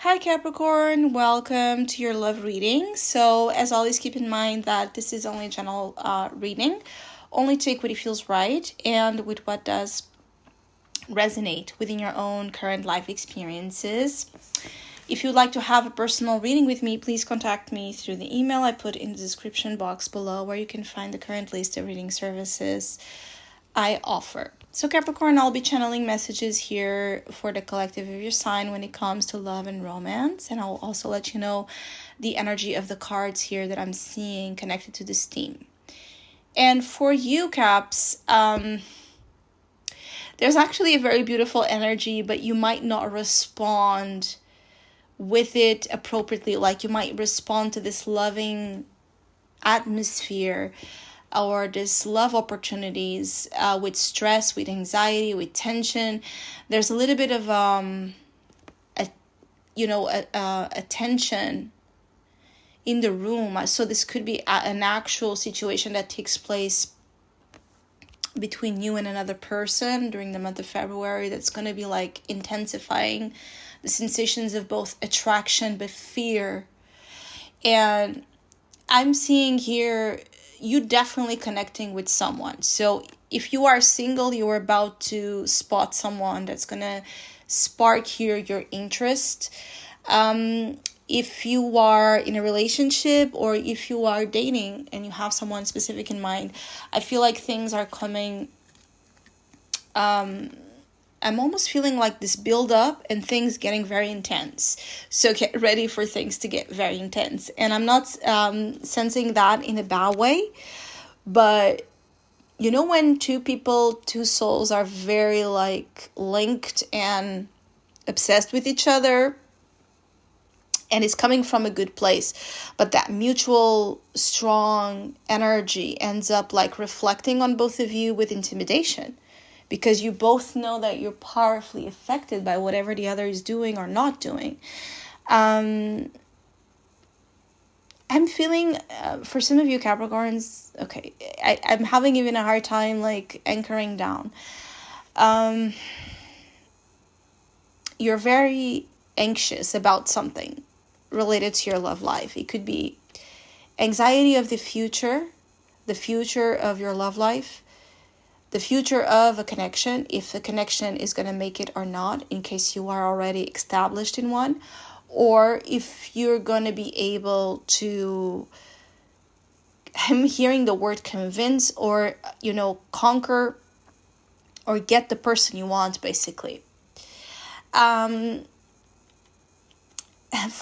Hi Capricorn, welcome to your love reading. So as always, keep in mind that this is only a general reading. Only take what it feels right and with what does resonate within your own current life experiences. If you'd like to have a personal reading with me, please contact me through the email I put in the description box below, where you can find the current list of reading services I offer. So Capricorn, I'll be channeling messages here for the collective of your sign when it comes to love and romance. And I'll also let you know the energy of the cards here that I'm seeing connected to this theme. And for you, Caps, there's actually a very beautiful energy, but you might not respond with it appropriately. Like you might respond to this loving atmosphere or this love opportunities with stress, with anxiety, with tension. There's a little bit of a tension in the room. So this could be an actual situation that takes place between you and another person during the month of February that's going to be like intensifying the sensations of both attraction but fear. And I'm seeing here you definitely connecting with someone. So if you are single, you're about to spot someone that's going to spark here your interest. If you are in a relationship or if you are dating and you have someone specific in mind, I feel like things are coming. I'm almost feeling like this build up and things getting very intense. So get ready for things to get very intense. And I'm not sensing that in a bad way. But you know when two souls are very like linked and obsessed with each other, and it's coming from a good place, but that mutual strong energy ends up like reflecting on both of you with intimidation. Because you both know that you're powerfully affected by whatever the other is doing or not doing. I'm feeling, for some of you Capricorns, okay, I'm having even a hard time like anchoring down. You're very anxious about something related to your love life. It could be anxiety of the future of your love life, the future of a connection, if the connection is going to make it or not, in case you are already established in one, or if you're going to be able to, I'm hearing the word convince or, conquer or get the person you want, basically. For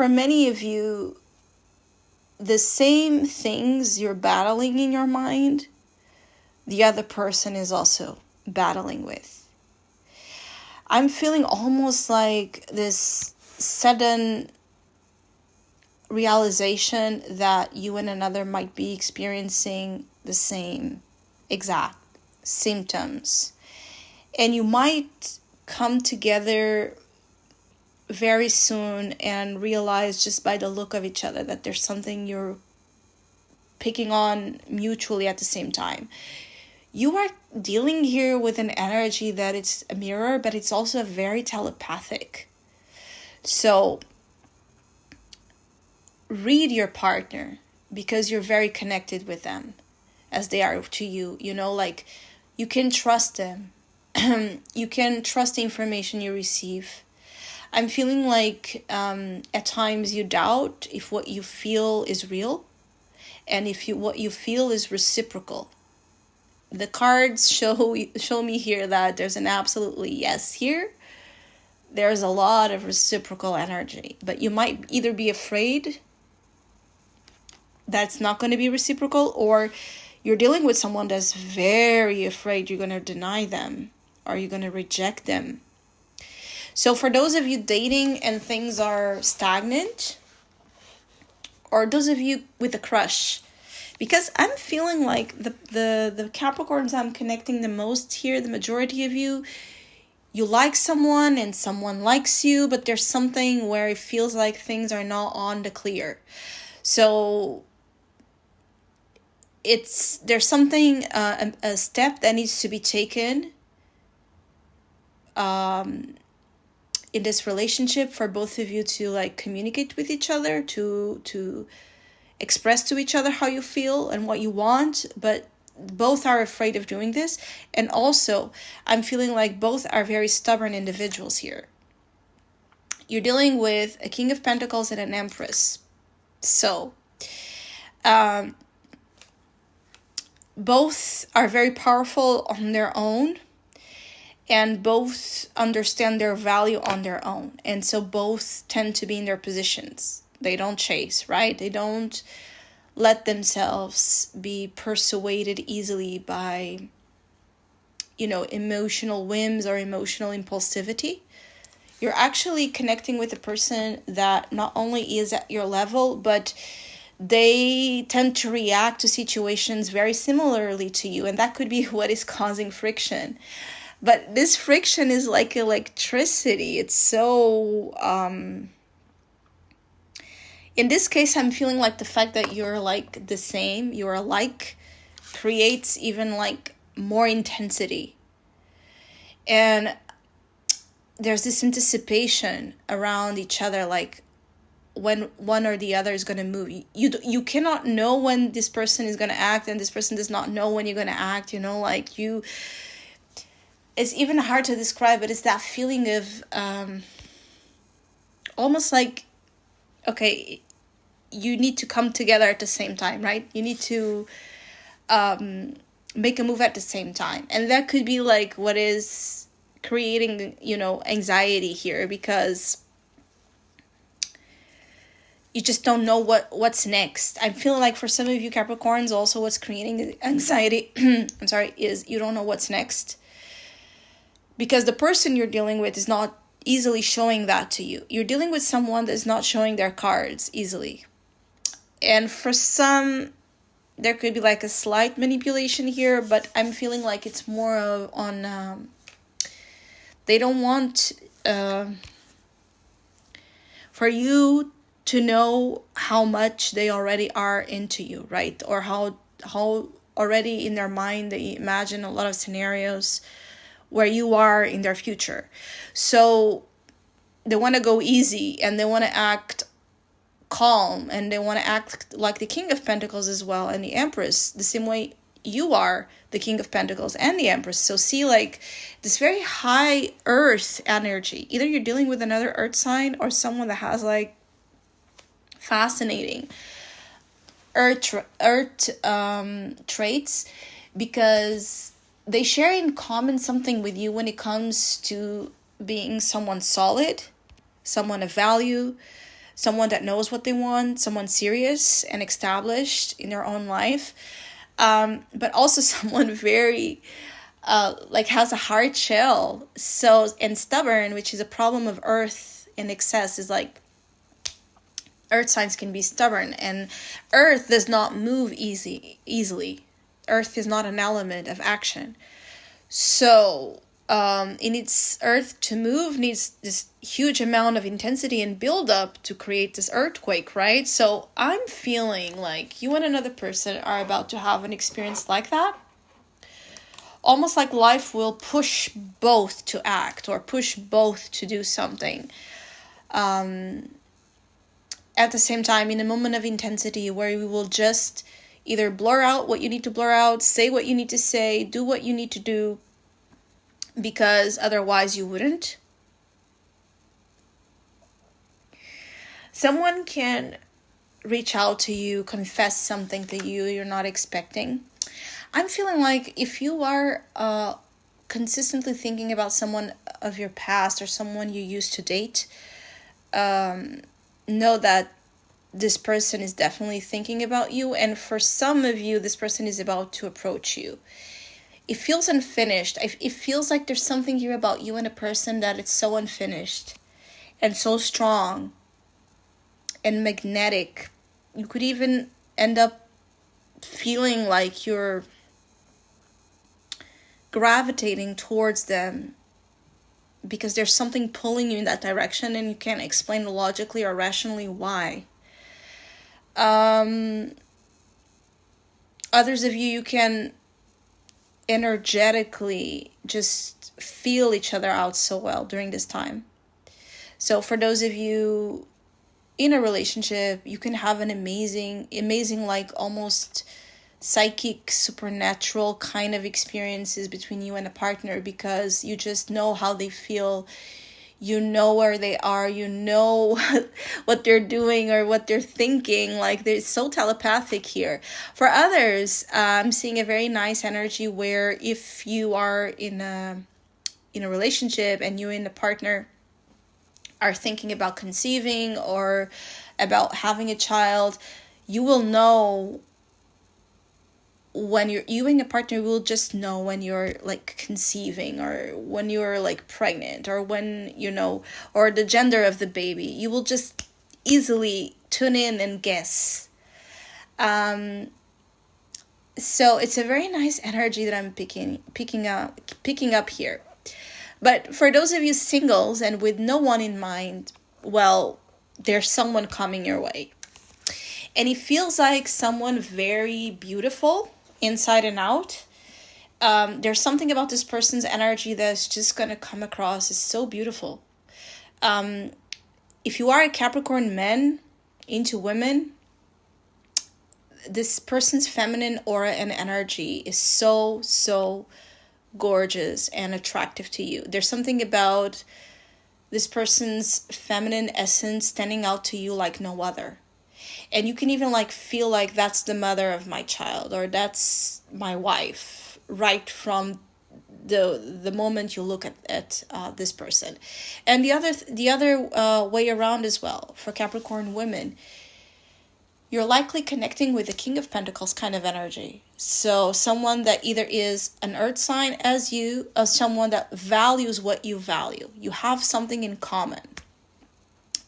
many of you, the same things you're battling in your mind, the other person is also battling with. I'm feeling almost like this sudden realization that you and another might be experiencing the same exact symptoms. And you might come together very soon and realize just by the look of each other that there's something you're picking on mutually at the same time. You are dealing here with an energy that it's a mirror, but it's also very telepathic. So read your partner because you're very connected with them as they are to you. Like you can trust them. You can trust the information you receive. I'm feeling like at times you doubt if what you feel is real and if what you feel is reciprocal. The cards show me here that there's an absolutely yes here. There's a lot of reciprocal energy, but you might either be afraid that's not going to be reciprocal, or you're dealing with someone that's very afraid you're going to deny them or you're going to reject them. So for those of you dating and things are stagnant, or those of you with a crush, because I'm feeling like the Capricorns I'm connecting the most here, the majority of you like someone and someone likes you, but there's something where it feels like things are not on the clear. So there's something, a step that needs to be taken in this relationship for both of you to like communicate with each other, to express to each other how you feel and what you want, but both are afraid of doing this. And also, I'm feeling like both are very stubborn individuals here. You're dealing with a King of Pentacles and an Empress. So, both are very powerful on their own, and both understand their value on their own. And so both tend to be in their positions. They don't chase, right? They don't let themselves be persuaded easily by, emotional whims or emotional impulsivity. You're actually connecting with a person that not only is at your level, but they tend to react to situations very similarly to you. And that could be what is causing friction. But this friction is like electricity. It's so... in this case, I'm feeling like the fact that you're like the same, you're alike, creates even like more intensity. And there's this anticipation around each other, like when one or the other is going to move. You cannot know when this person is going to act, and this person does not know when you're going to act, it's even hard to describe, but it's that feeling of almost like, okay, you need to come together at the same time, right? You need to make a move at the same time. And that could be like what is creating, anxiety here, because you just don't know what's next. I'm feeling like for some of you Capricorns, also what's creating anxiety, is you don't know what's next. Because the person you're dealing with is not easily showing that to you. You're dealing with someone that's not showing their cards easily. And for some, there could be like a slight manipulation here, but I'm feeling like it's more of on... they don't want for you to know how much they already are into you, right? Or how already in their mind they imagine a lot of scenarios where you are in their future. So they want to go easy, and they want to act calm, and they want to act like the King of Pentacles as well, and the Empress, the same way you are the King of Pentacles and the Empress. So see like this very high earth energy. Either you're dealing with another earth sign or someone that has like fascinating earth traits, because they share in common something with you when it comes to being someone solid, someone of value, someone that knows what they want, someone serious and established in their own life, but also someone very has a hard shell, and stubborn, which is a problem of earth in excess. Is like earth signs can be stubborn, and earth does not move easily. Earth is not an element of action. So in its earth to move needs this huge amount of intensity and build up to create this earthquake, right? So I'm feeling like you and another person are about to have an experience like that. Almost like life will push both to act, or push both to do something. At the same time, in a moment of intensity where we will just either blur out what you need to blur out, say what you need to say, do what you need to do, because otherwise you wouldn't. Someone can reach out to you, confess something to you you're not expecting. I'm feeling like if you are consistently thinking about someone of your past or someone you used to date, know that this person is definitely thinking about you. And for some of you, this person is about to approach you. It feels unfinished. It feels like there's something here about you and a person that it's so unfinished and so strong and magnetic. You could even end up feeling like you're gravitating towards them because there's something pulling you in that direction, and you can't explain logically or rationally why. Others of you can energetically just feel each other out so well during this time. So for those of you in a relationship, you can have an amazing, like almost psychic, supernatural kind of experiences between you and a partner, because you just know how they feel. You know where they are, you know what they're doing or what they're thinking. Like, they're so telepathic here. For others, I'm seeing a very nice energy where if you are in a relationship and you and the partner are thinking about conceiving or about having a child, you will know when you and your partner will just know when you're like conceiving, or when you're like pregnant, or when or the gender of the baby. You will just easily tune in and guess. So it's a very nice energy that I'm picking up here. But for those of you singles and with no one in mind, well, there's someone coming your way. And it feels like someone very beautiful inside and out. There's something about this person's energy that's just going to come across as so beautiful. If you are a Capricorn man into women, this person's feminine aura and energy is so gorgeous and attractive to you. There's something about this person's feminine essence standing out to you like no other. And you can even like feel like that's the mother of my child, or that's my wife, right from the moment you look at this person. And the other way around as well, for Capricorn women, you're likely connecting with the King of Pentacles kind of energy. So someone that either is an earth sign as you, or someone that values what you value. You have something in common.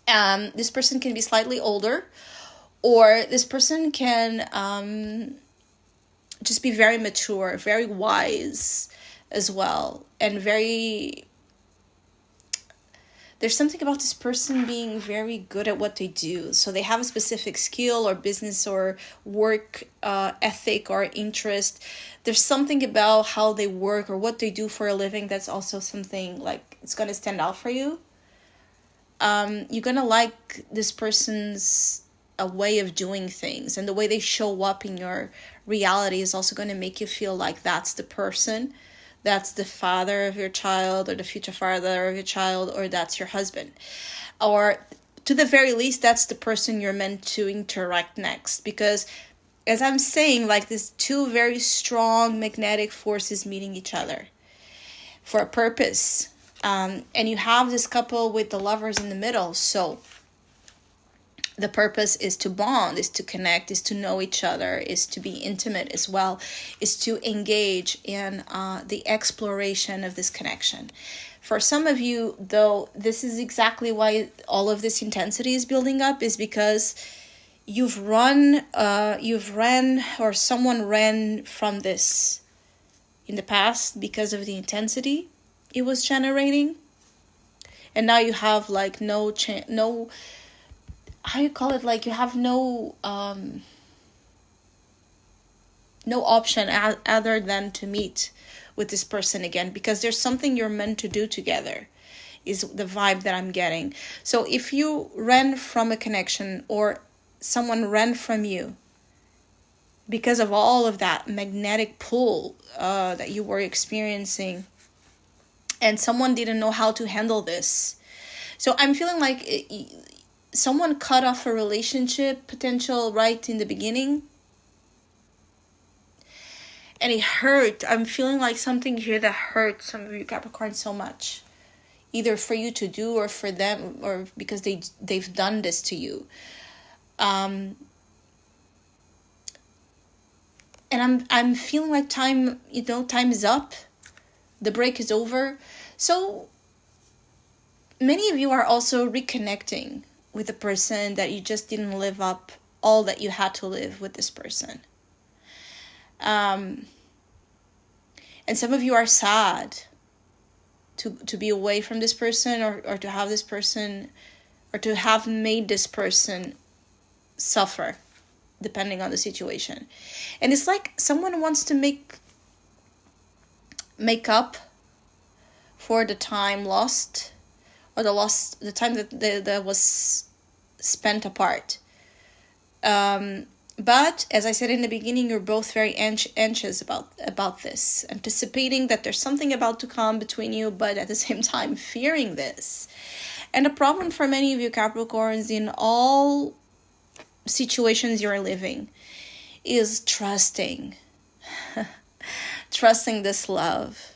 This person can be slightly older, or this person can just be very mature, very wise as well. And there's something about this person being very good at what they do. So they have a specific skill or business or work ethic or interest. There's something about how they work or what they do for a living that's also something like it's going to stand out for you. You're going to like this person's a way of doing things, and the way they show up in your reality is also going to make you feel like that's the person, that's the father of your child, or the future father of your child, or that's your husband, or to the very least that's the person you're meant to interact next. Because as I'm saying, like, these two very strong magnetic forces meeting each other for a purpose, and you have this couple with the lovers in the middle. So the purpose is to bond, is to connect, is to know each other, is to be intimate as well, is to engage in the exploration of this connection. For some of you, though, this is exactly why all of this intensity is building up, is because you've ran, or someone ran from this in the past because of the intensity it was generating. And now you have like no how you call it, like you have no option other than to meet with this person again, because there's something you're meant to do together, is the vibe that I'm getting. So if you ran from a connection, or someone ran from you because of all of that magnetic pull that you were experiencing, and someone didn't know how to handle this, so I'm feeling like someone cut off a relationship potential right in the beginning, and it hurt. I'm feeling like something here that hurt some of you Capricorn so much, either for you to do or for them, or because they've done this to you. And I'm feeling like time is up. The break is over. So many of you are also reconnecting with a person that you just didn't live up all that you had to live with this person. And some of you are sad to be away from this person, or to have this person, or to have made this person suffer, depending on the situation. And it's like someone wants to make up for the time lost, or the time that was spent apart. But as I said in the beginning, you're both very anxious about this, anticipating that there's something about to come between you, but at the same time fearing this. And the problem for many of you Capricorns in all situations you're living is trusting. Trusting this love.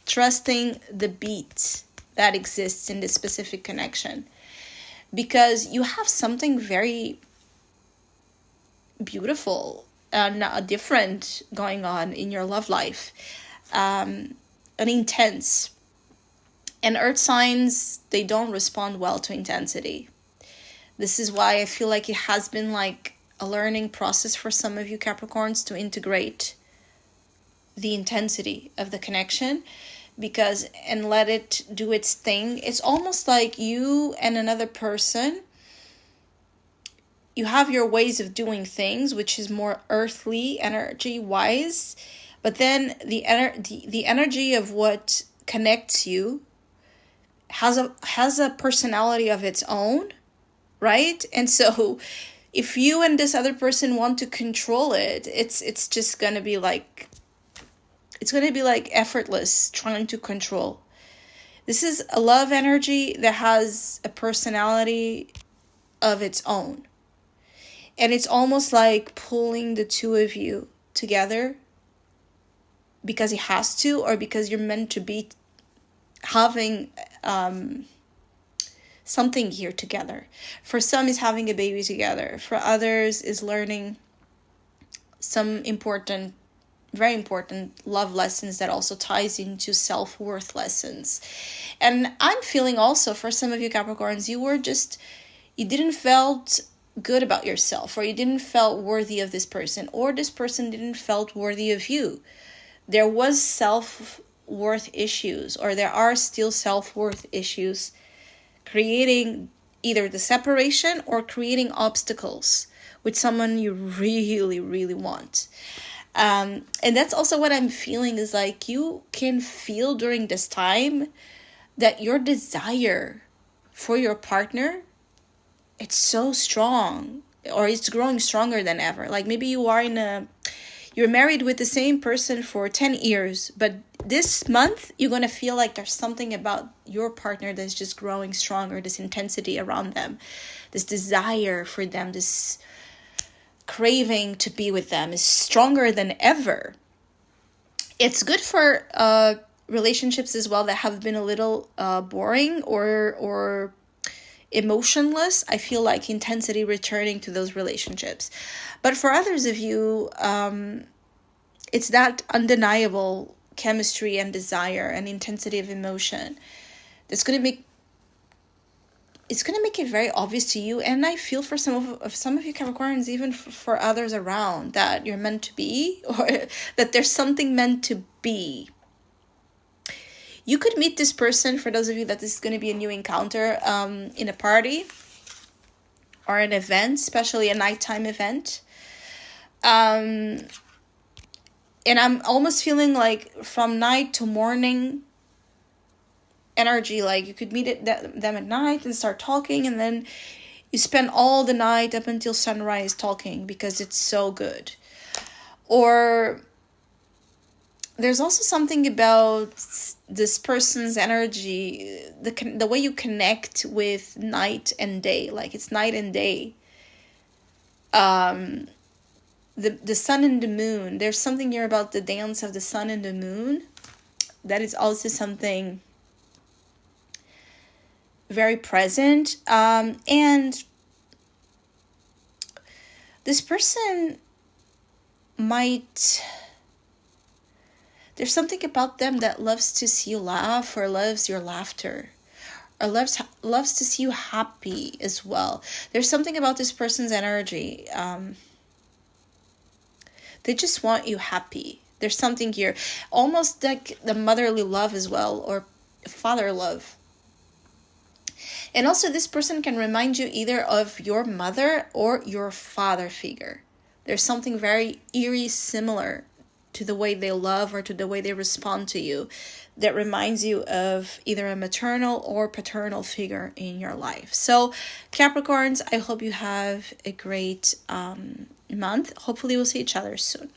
Trusting the beat that exists in this specific connection. Because you have something very beautiful and different going on in your love life. An intense. And earth signs, they don't respond well to intensity. This is why I feel like it has been like a learning process for some of you Capricorns to integrate the intensity of the connection, and let it do its thing. It's almost like you and another person, you have your ways of doing things, which is more earthly energy wise, but then the energy of what connects you has a personality of its own, right? And so if you and this other person want to control it, it's just going to be like, it's going to be like effortless trying to control. This is a love energy that has a personality of its own. And it's almost like pulling the two of you together because it has to, or because you're meant to be having something here together. For some is having a baby together. For others is learning some very important love lessons that also ties into self-worth lessons. And I'm feeling also for some of you Capricorns, you didn't felt good about yourself, or you didn't felt worthy of this person, or this person didn't felt worthy of you. There was self-worth issues, or there are still self-worth issues creating either the separation or creating obstacles with someone you really, really want. And that's also what I'm feeling, is like you can feel during this time that your desire for your partner, it's so strong, or it's growing stronger than ever. Like maybe you're married with the same person for 10 years, but this month you're going to feel like there's something about your partner that's just growing stronger, this intensity around them, this desire for them, this craving to be with them is stronger than ever. It's good for relationships as well that have been a little boring or emotionless. I feel like intensity returning to those relationships. But for others of you, it's that undeniable chemistry and desire and intensity of emotion that's going to make it very obvious to you. And I feel for some of you Capricorns, even for others around, that you're meant to be, or that there's something meant to be. You could meet this person, for those of you that this is going to be a new encounter, in a party or an event, especially a nighttime event. And I'm almost feeling like from night to morning energy, like you could meet them at night and start talking, and then you spend all the night up until sunrise talking because it's so good. Or there's also something about this person's energy, the way you connect with night and day, like it's night and day. The sun and the moon, there's something here about the dance of the sun and the moon that is also something very present. And this person there's something about them that loves to see you laugh, or loves your laughter, or loves to see you happy as well. There's something about this person's energy. They just want you happy. There's something here, almost like the motherly love as well, or father love. And also this person can remind you either of your mother or your father figure. There's something very eerie similar to the way they love or to the way they respond to you that reminds you of either a maternal or paternal figure in your life. So Capricorns, I hope you have a great month. Hopefully we'll see each other soon.